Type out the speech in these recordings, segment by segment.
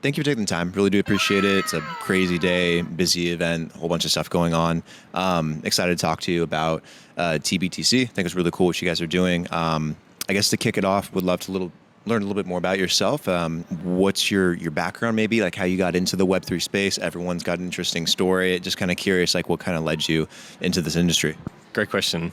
Thank you for taking the time. Really do appreciate it. It's a crazy day, busy event, a whole bunch of stuff going on. Excited to talk to you about tBTC. I think it's really cool what you guys are doing. I guess to kick it off, would love to learn a little bit more about yourself. What's your background, maybe, like how you got into the Web3 space? Everyone's got an interesting story. Just kind of curious, like what kind of led you into this industry? Great question.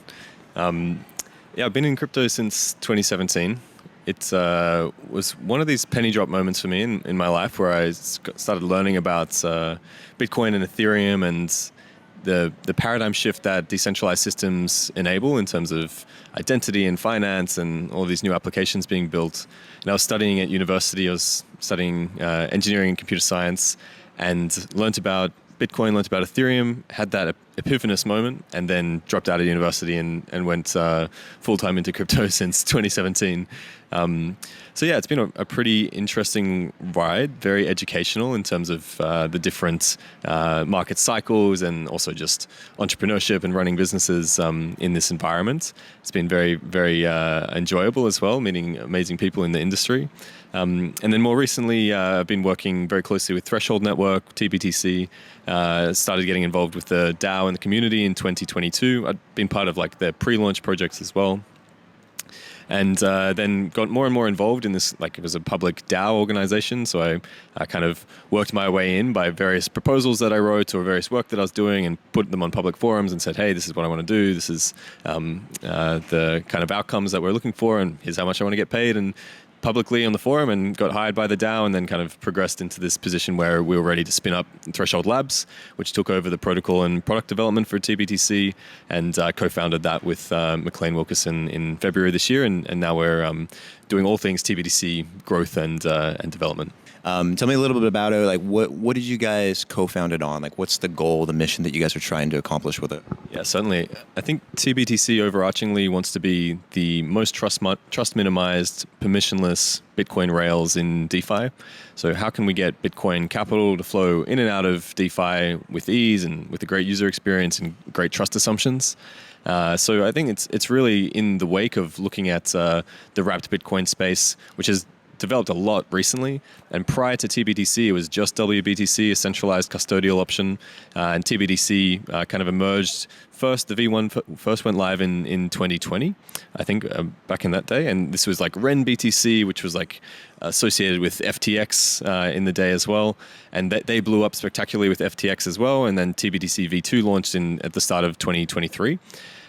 I've been in crypto since 2017. It was one of these penny drop moments for me in my life where I started learning about Bitcoin and Ethereum and the paradigm shift that decentralized systems enable in terms of identity and finance and all these new applications being built. And I was studying at university. I was studying engineering and computer science and learned about Bitcoin, learned about Ethereum, had that epiphanous moment, and then dropped out of university and went full-time into crypto since 2017. It's been a pretty interesting ride, very educational in terms of the different market cycles and also just entrepreneurship and running businesses in this environment. It's been very, very enjoyable as well, meeting amazing people in the industry. And then more recently, I've been working very closely with Threshold Network, tBTC, started getting involved with the DAO and the community in 2022. I'd been part of like the pre-launch projects as well. And then got more and more involved in this, like it was a public DAO organization. So I kind of worked my way in by various proposals that I wrote or various work that I was doing and put them on public forums and said, hey, this is what I want to do. This is the kind of outcomes that we're looking for. And here's how much I want to get paid. And publicly on the forum, and got hired by the DAO, and then kind of progressed into this position where we were ready to spin up Threshold Labs, which took over the protocol and product development for tBTC, and co-founded that with McLean Wilkerson in February this year, and now we're doing all things tBTC growth and development. Tell me a little bit about it. Like, what did you guys co-found it on? Like, what's the goal, the mission that you guys are trying to accomplish with it? Yeah, certainly. I think tBTC overarchingly wants to be the most trust minimized, permissionless Bitcoin rails in DeFi. So how can we get Bitcoin capital to flow in and out of DeFi with ease and with a great user experience and great trust assumptions? So I think it's really in the wake of looking at the wrapped Bitcoin space, which has developed a lot recently, and prior to tBTC, it was just WBTC, a centralized custodial option, and tBTC kind of emerged first. The V1 first went live in 2020, I think, back in that day, and this was like RenBTC, which was like associated with FTX in the day as well, and they blew up spectacularly with FTX as well, and then tBTC V2 launched at the start of 2023.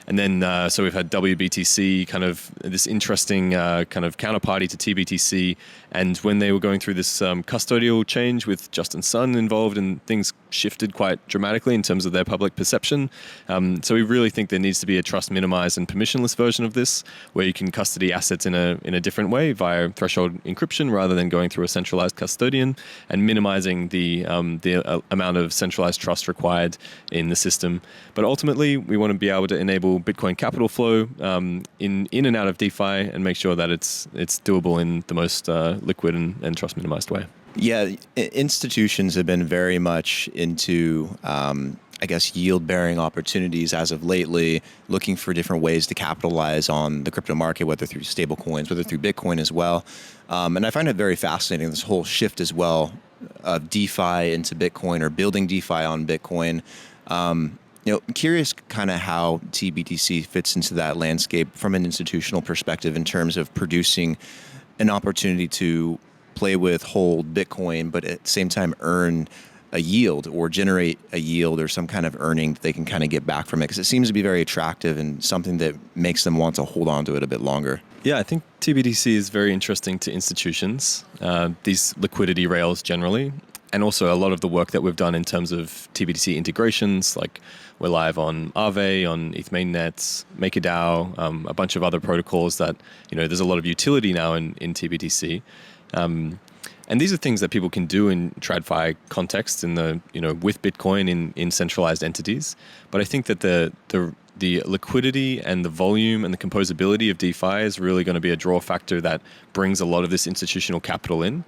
And then, so we've had WBTC, kind of this interesting kind of counterparty to tBTC. And when they were going through this custodial change with Justin Sun involved, and things shifted quite dramatically in terms of their public perception. So we really think there needs to be a trust minimized and permissionless version of this, where you can custody assets in a different way via threshold encryption rather than going through a centralized custodian, and minimizing the amount of centralized trust required in the system. But ultimately, we want to be able to enable Bitcoin capital flow in and out of DeFi and make sure that it's doable in the most liquid and trust minimized way. Yeah, institutions have been very much into, I guess, yield-bearing opportunities as of lately, looking for different ways to capitalize on the crypto market, whether through stablecoins, whether through Bitcoin as well. And I find it very fascinating, this whole shift as well of DeFi into Bitcoin, or building DeFi on Bitcoin. I'm curious kind of how tBTC fits into that landscape from an institutional perspective in terms of producing an opportunity to play with, hold Bitcoin, but at the same time earn a yield or generate a yield or some kind of earning that they can kind of get back from it, because it seems to be very attractive and something that makes them want to hold on to it a bit longer. Yeah, I think tBTC is very interesting to institutions, these liquidity rails generally, and also a lot of the work that we've done in terms of tBTC integrations, like we're live on Aave, on ETH mainnet, MakerDAO, a bunch of other protocols that, there's a lot of utility now in tBTC. And these are things that people can do in TradFi context with Bitcoin in centralized entities. But I think that the liquidity and the volume and the composability of DeFi is really going to be a draw factor that brings a lot of this institutional capital in.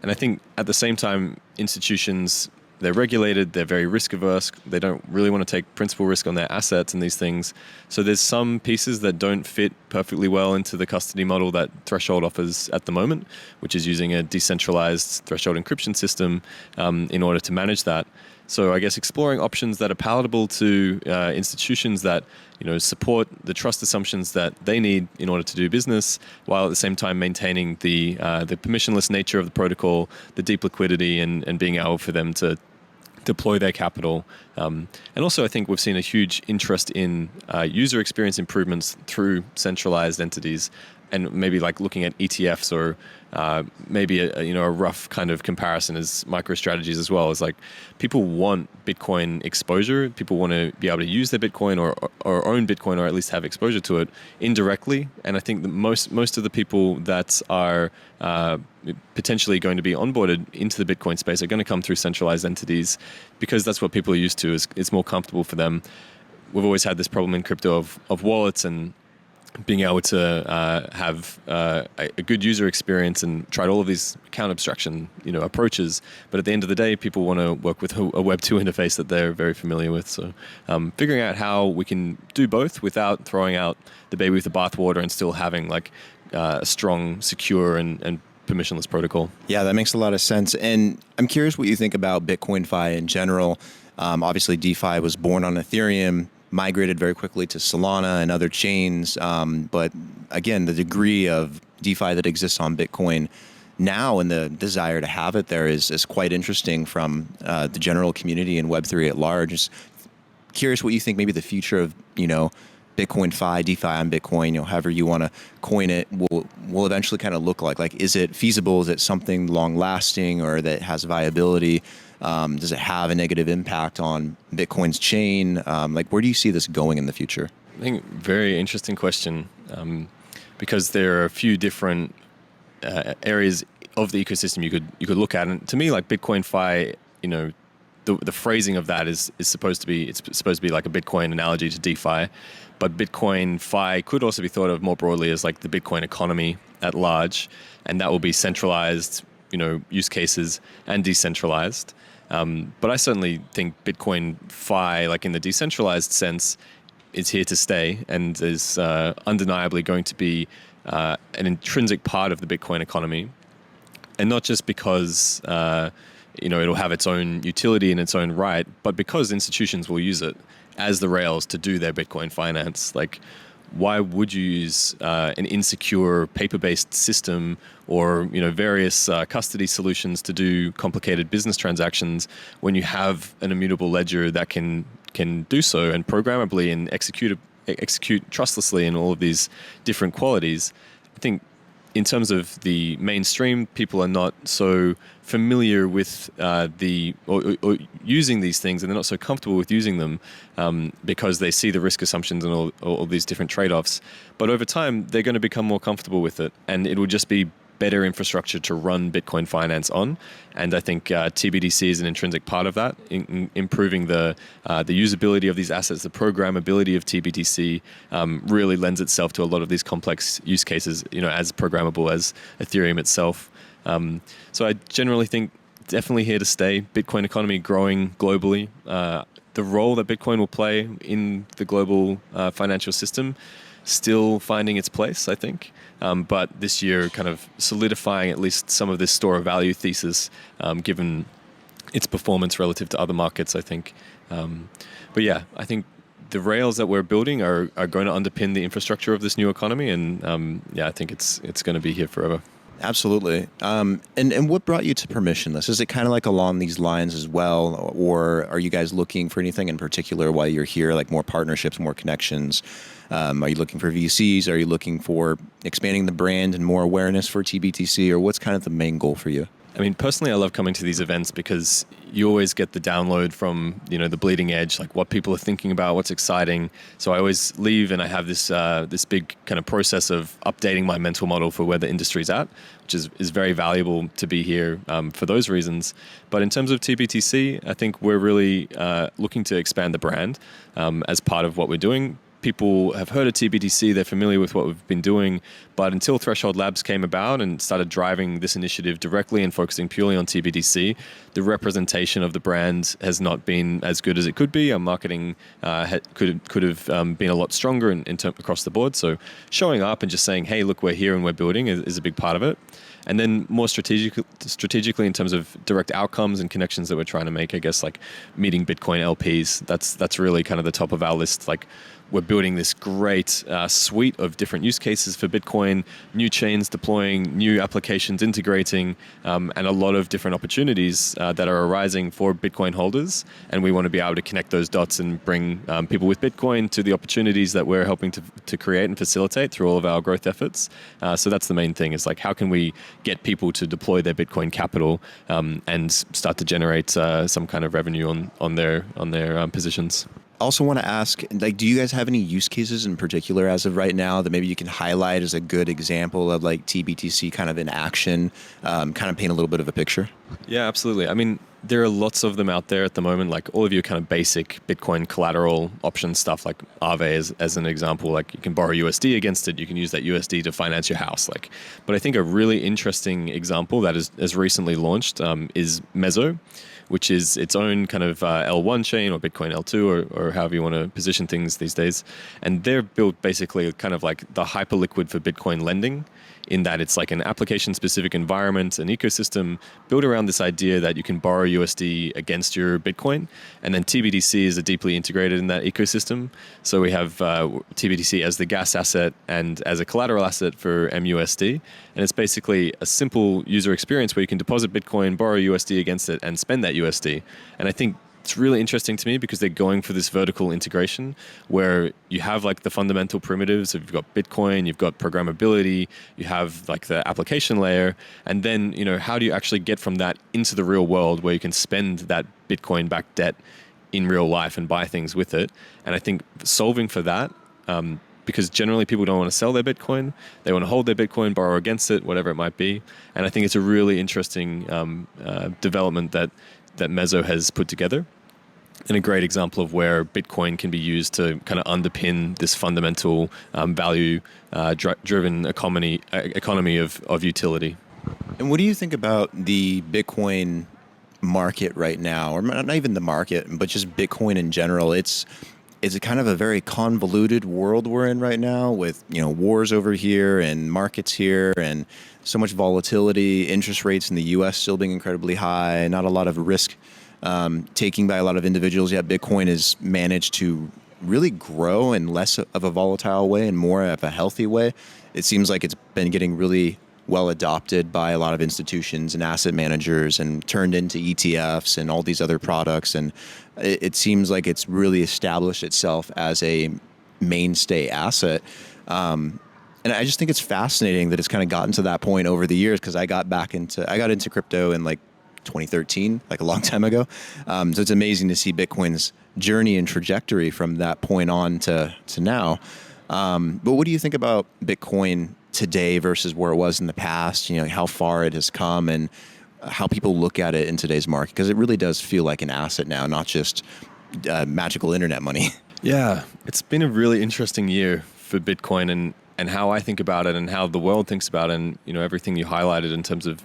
And I think at the same time, institutions they're regulated, they're very risk averse, they don't really want to take principal risk on their assets and these things. So there's some pieces that don't fit perfectly well into the custody model that Threshold offers at the moment, which is using a decentralized threshold encryption system in order to manage that. So I guess exploring options that are palatable to institutions that support the trust assumptions that they need in order to do business, while at the same time maintaining the permissionless nature of the protocol, the deep liquidity, and being able for them to deploy their capital. And also I think we've seen a huge interest in user experience improvements through centralized entities, and maybe like looking at ETFs or maybe a rough kind of comparison is MicroStrategies as well. Is like people want Bitcoin exposure. People want to be able to use their Bitcoin or own Bitcoin, or at least have exposure to it indirectly. And I think that most of the people that are potentially going to be onboarded into the Bitcoin space are going to come through centralized entities, because that's what people are used to. It's more comfortable for them. We've always had this problem in crypto of wallets and being able to have a good user experience, and tried all of these account abstraction approaches. But at the end of the day, people want to work with a Web 2 interface that they're very familiar with. So figuring out how we can do both without throwing out the baby with the bathwater, and still having like a strong, secure, and permissionless protocol. Yeah, that makes a lot of sense. And I'm curious what you think about BitcoinFi in general. Obviously, DeFi was born on Ethereum, migrated very quickly to Solana and other chains. But again, the degree of DeFi that exists on Bitcoin now, and the desire to have it there is quite interesting from the general community and Web3 at large. Just curious what you think maybe the future of, BitcoinFi, DeFi on Bitcoin, however you want to coin it, will eventually kind of look like. Like, is it feasible? Is it something long lasting or that has viability? Does it have a negative impact on Bitcoin's chain? Where do you see this going in the future? I think very interesting question, because there are a few different areas of the ecosystem you could look at. And to me, like BitcoinFi, the phrasing of that is supposed to be like a Bitcoin analogy to DeFi, but BitcoinFi could also be thought of more broadly as like the Bitcoin economy at large, and that will be centralized, use cases, and decentralized. But I certainly think BitcoinFi, like in the decentralized sense, is here to stay and is undeniably going to be an intrinsic part of the Bitcoin economy, and not just because it'll have its own utility in its own right, but because institutions will use it as the rails to do their Bitcoin finance. Like, why would you use an insecure paper-based system or various custody solutions to do complicated business transactions when you have an immutable ledger that can do so, and programmably, and execute trustlessly in all of these different qualities? I think in terms of the mainstream, people are not so familiar with or using these things, and they're not so comfortable with using them because they see the risk assumptions and all these different trade-offs. But over time, they're going to become more comfortable with it, and it will just be better infrastructure to run Bitcoin finance on. And I think tBTC is an intrinsic part of that, in improving the usability of these assets. The programmability of tBTC really lends itself to a lot of these complex use cases, as programmable as Ethereum itself. So I generally think definitely here to stay. Bitcoin economy growing globally. The role that Bitcoin will play in the global financial system still finding its place, I think. But this year kind of solidifying at least some of this store of value thesis, given its performance relative to other markets, I think. But yeah, I think the rails that we're building are going to underpin the infrastructure of this new economy. And I think it's going to be here forever. Absolutely. And what brought you to Permissionless? Is it kind of like along these lines as well? Or are you guys looking for anything in particular while you're here, like more partnerships, more connections? Are you looking for VCs? Are you looking for expanding the brand and more awareness for tBTC? Or what's kind of the main goal for you? I mean, personally, I love coming to these events because you always get the download from, the bleeding edge, like what people are thinking about, what's exciting. So I always leave and I have this big kind of process of updating my mental model for where the industry's at, which is very valuable to be here for those reasons. But in terms of tBTC, I think we're really looking to expand the brand as part of what we're doing. people have heard of tBTC, they're familiar with what we've been doing, but until Threshold Labs came about and started driving this initiative directly and focusing purely on tBTC, the representation of the brand has not been as good as it could be. Our marketing could have been a lot stronger across the board. So showing up and just saying, hey, look, we're here and we're building is a big part of it. And then more strategically in terms of direct outcomes and connections that we're trying to make, I guess, like meeting Bitcoin LPs, that's really kind of the top of our list. Like, we're building this great suite of different use cases for Bitcoin, new chains deploying, new applications integrating, and a lot of different opportunities that are arising for Bitcoin holders. And we want to be able to connect those dots and bring people with Bitcoin to the opportunities that we're helping to create and facilitate through all of our growth efforts. So that's the main thing, is like, how can we get people to deploy their Bitcoin capital and start to generate some kind of revenue on their positions. Also want to ask, like, do you guys have any use cases in particular as of right now that maybe you can highlight as a good example of like tBTC kind of in action, kind of paint a little bit of a picture? Yeah, absolutely. I mean, there are lots of them out there at the moment, like all of your kind of basic Bitcoin collateral option stuff, like Aave as an example. Like, you can borrow USD against it. You can use that USD to finance your house. But I think a really interesting example that has recently launched is Mezzo, which is its own kind of L1 chain, or Bitcoin L2, or however you want to position things these days. And they're built basically kind of like the hyperliquid for Bitcoin lending, in that it's like an application-specific environment, an ecosystem built around this idea that you can borrow USD against your Bitcoin. And then tBTC is deeply integrated in that ecosystem. So we have tBTC as the gas asset and as a collateral asset for MUSD. And it's basically a simple user experience where you can deposit Bitcoin, borrow USD against it, and spend that USD. And I think it's really interesting to me because they're going for this vertical integration where you have like the fundamental primitives. So you've got Bitcoin, you've got programmability, you have like the application layer, and then, you know, how do you actually get from that into the real world where you can spend that Bitcoin-backed debt in real life and buy things with it? And I think solving for that, because generally people don't want to sell their Bitcoin, they want to hold their Bitcoin, borrow against it, whatever it might be. And I think it's a really interesting development that Mezzo has put together, and a great example of where Bitcoin can be used to kind of underpin this fundamental value-driven economy of utility. And what do you think about the Bitcoin market right now, or not even the market, but just Bitcoin in general? It's a kind of a very convoluted world we're in right now, with, you know, wars over here and markets here and so much volatility, interest rates in the US still being incredibly high, not a lot of risk taking by a lot of individuals, yet Bitcoin has managed to really grow in less of a volatile way and more of a healthy way. It seems like it's been getting really well adopted by a lot of institutions and asset managers and turned into ETFs and all these other products. And it seems like it's really established itself as a mainstay asset. And I just think it's fascinating that it's kind of gotten to that point over the years, because I got into crypto in like 2013, like a long time ago. So it's amazing to see Bitcoin's journey and trajectory from that point on to now. But what do you think about Bitcoin today versus where it was in the past? You know, how far it has come and how people look at it in today's market, because it really does feel like an asset now, not just magical internet money. Yeah, it's been a really interesting year for Bitcoin and how I think about it and how the world thinks about it, and, you know, everything you highlighted in terms of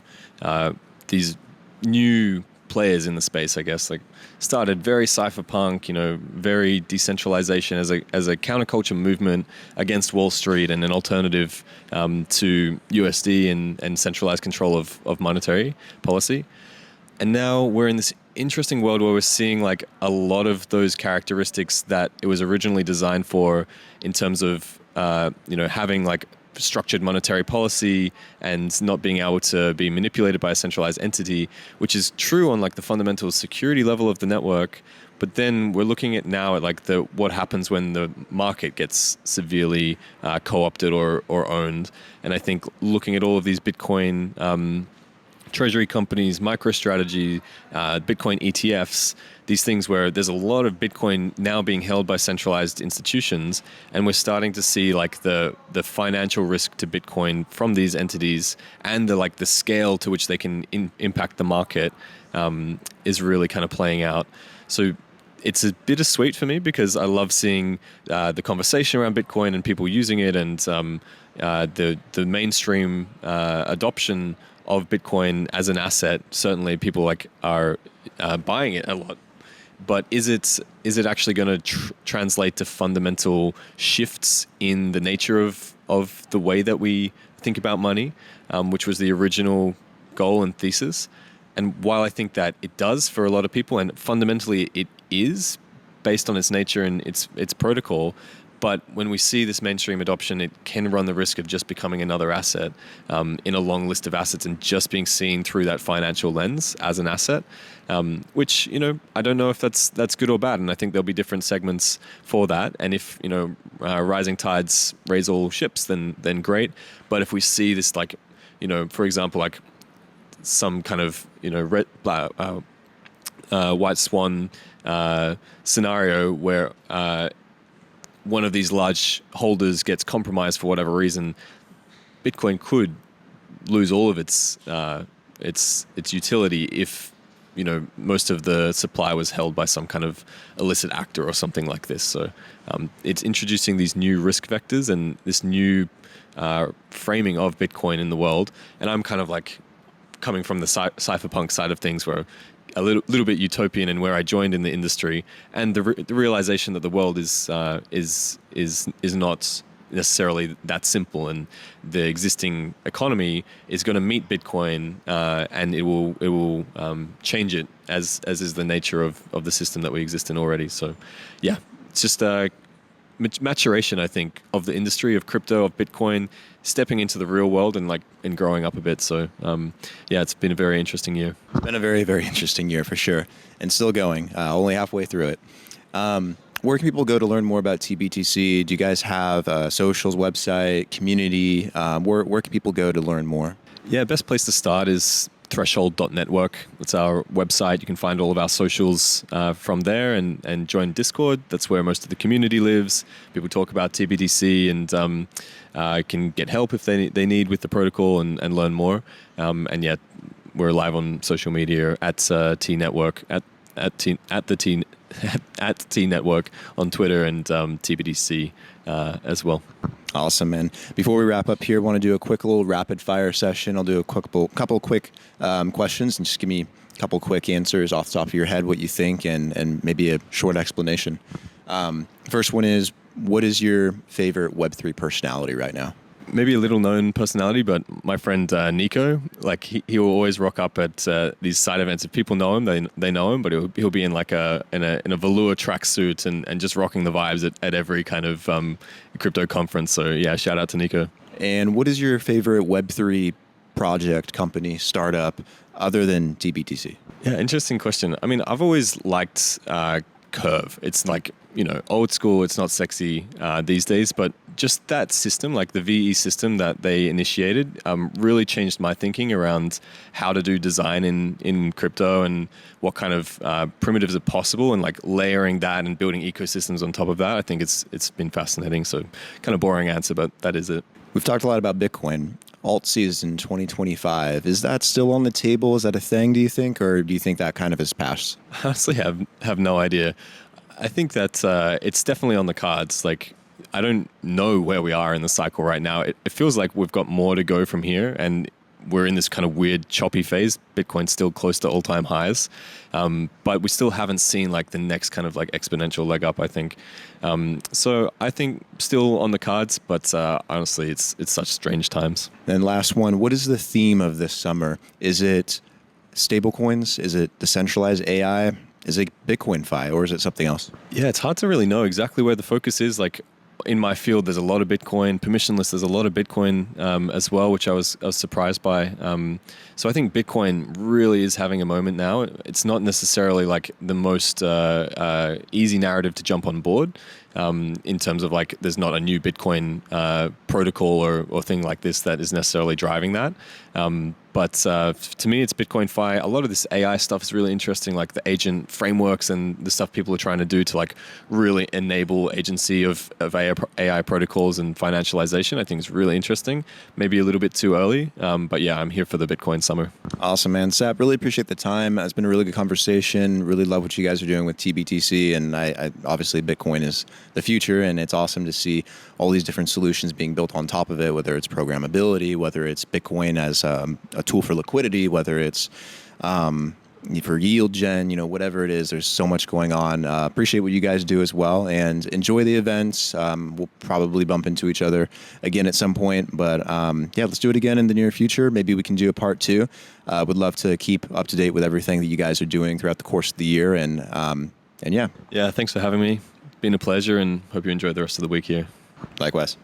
these new players in the space, I guess, like started very cypherpunk, you know, very decentralization as a counterculture movement against Wall Street and an alternative to USD and centralized control of monetary policy. And now we're in this interesting world where we're seeing like a lot of those characteristics that it was originally designed for, in terms of having like structured monetary policy and not being able to be manipulated by a centralized entity, which is true on like the fundamental security level of the network. But then we're looking at now at like what happens when the market gets severely co-opted or owned. And I think looking at all of these Bitcoin treasury companies, MicroStrategy, Bitcoin ETFs, these things where there's a lot of Bitcoin now being held by centralized institutions, and we're starting to see like the financial risk to Bitcoin from these entities and the scale to which they can impact the market is really kind of playing out. So it's a bittersweet for me because I love seeing the conversation around Bitcoin and people using it, and the mainstream adoption of Bitcoin as an asset. Certainly, people are buying it a lot. But is it actually going to translate to fundamental shifts in the nature of the way that we think about money, which was the original goal and thesis? And while I think that it does for a lot of people, and fundamentally it is based on its nature and its protocol, but when we see this mainstream adoption, it can run the risk of just becoming another asset in a long list of assets and just being seen through that financial lens as an asset, which, I don't know if that's good or bad. And I think there'll be different segments for that. And if, rising tides raise all ships, then great. But if we see this, for example, some kind of, white swan scenario where one of these large holders gets compromised for whatever reason, Bitcoin could lose all of its utility if most of the supply was held by some kind of illicit actor or something like this. So it's introducing these new risk vectors and this new framing of Bitcoin in the world. And I'm kind of coming from the cypherpunk side of things, where a little bit utopian, and where I joined in the industry, and the realization that the world is not necessarily that simple, and the existing economy is going to meet Bitcoin, and it will change it as is the nature of the system that we exist in already. So, yeah, it's just maturation, I think, of the industry of crypto, of Bitcoin, stepping into the real world and growing up a bit. So, it's been a very interesting year. It's been a very, very interesting year for sure, and still going, only halfway through it. Where can people go to learn more about tBTC? Do you guys have a socials, website, community? Where can people go to learn more? Yeah, best place to start is threshold.network. It's our website. You can find all of our socials from there, and join Discord. That's where most of the community lives. People talk about tBTC and can get help if they need with the protocol and learn more. And yet we're live on social media at tNetwork, at tNetwork on Twitter, and tBTC as well. Awesome, man. Before we wrap up here, I want to do a quick little rapid fire session. I'll do a couple quick questions, and just give me a couple quick answers off the top of your head, what you think, and maybe a short explanation. First one is, what is your favorite Web3 personality right now? Maybe a little known personality, but my friend Nico, he will always rock up at these side events. If people know him, they know him, but he'll be in a velour tracksuit and just rocking the vibes at every kind of crypto conference. So yeah, shout out to Nico. And what is your favorite Web3 project, company, startup, other than tBTC? Yeah, interesting question. I mean, I've always liked Curve. It's old school. It's not sexy these days, but just that system, the VE system that they initiated, really changed my thinking around how to do design in crypto and what kind of primitives are possible, and layering that and building ecosystems on top of that. I think it's been fascinating. So kind of boring answer, but that is it. We've talked a lot about Bitcoin. Alt season 2025, is that still on the table? Is that a thing, do you think, or do you think that kind of has passed? Honestly, have no idea. I think that it's definitely on the cards. I don't know where we are in the cycle right now. It feels like we've got more to go from here, and we're in this kind of weird choppy phase. Bitcoin's still close to all-time highs, but we still haven't seen the next kind of exponential leg up, I think. So I think still on the cards, but honestly, it's such strange times. And last one, what is the theme of this summer? Is it stablecoins? Is it decentralized AI? Is it BitcoinFi, or is it something else? Yeah, it's hard to really know exactly where the focus is. In my field, there's a lot of Bitcoin. Permissionless, there's a lot of Bitcoin as well, which I was surprised by. So I think Bitcoin really is having a moment now. It's not necessarily the most easy narrative to jump on board. in terms of like there's not a new Bitcoin protocol or thing like this that is necessarily driving that. But to me, it's BitcoinFi. A lot of this AI stuff is really interesting, like the agent frameworks and the stuff people are trying to do to like really enable agency of AI protocols and financialization. I think is really interesting. Maybe a little bit too early, but yeah, I'm here for the Bitcoin summer. Awesome, man. Sap, really appreciate the time. It's been a really good conversation. Really love what you guys are doing with tBTC, and I obviously Bitcoin is the future, and it's awesome to see all these different solutions being built on top of it, whether it's programmability, whether it's Bitcoin as a tool for liquidity, whether it's for yield gen, whatever it is. There's so much going on. Appreciate what you guys do as well, and enjoy the events. We'll probably bump into each other again at some point, but yeah, let's do it again in the near future. Maybe we can do a part 2. Would love to keep up to date with everything that you guys are doing throughout the course of the year, and yeah. Yeah, thanks for having me. Been a pleasure, and hope you enjoy the rest of the week here. Likewise.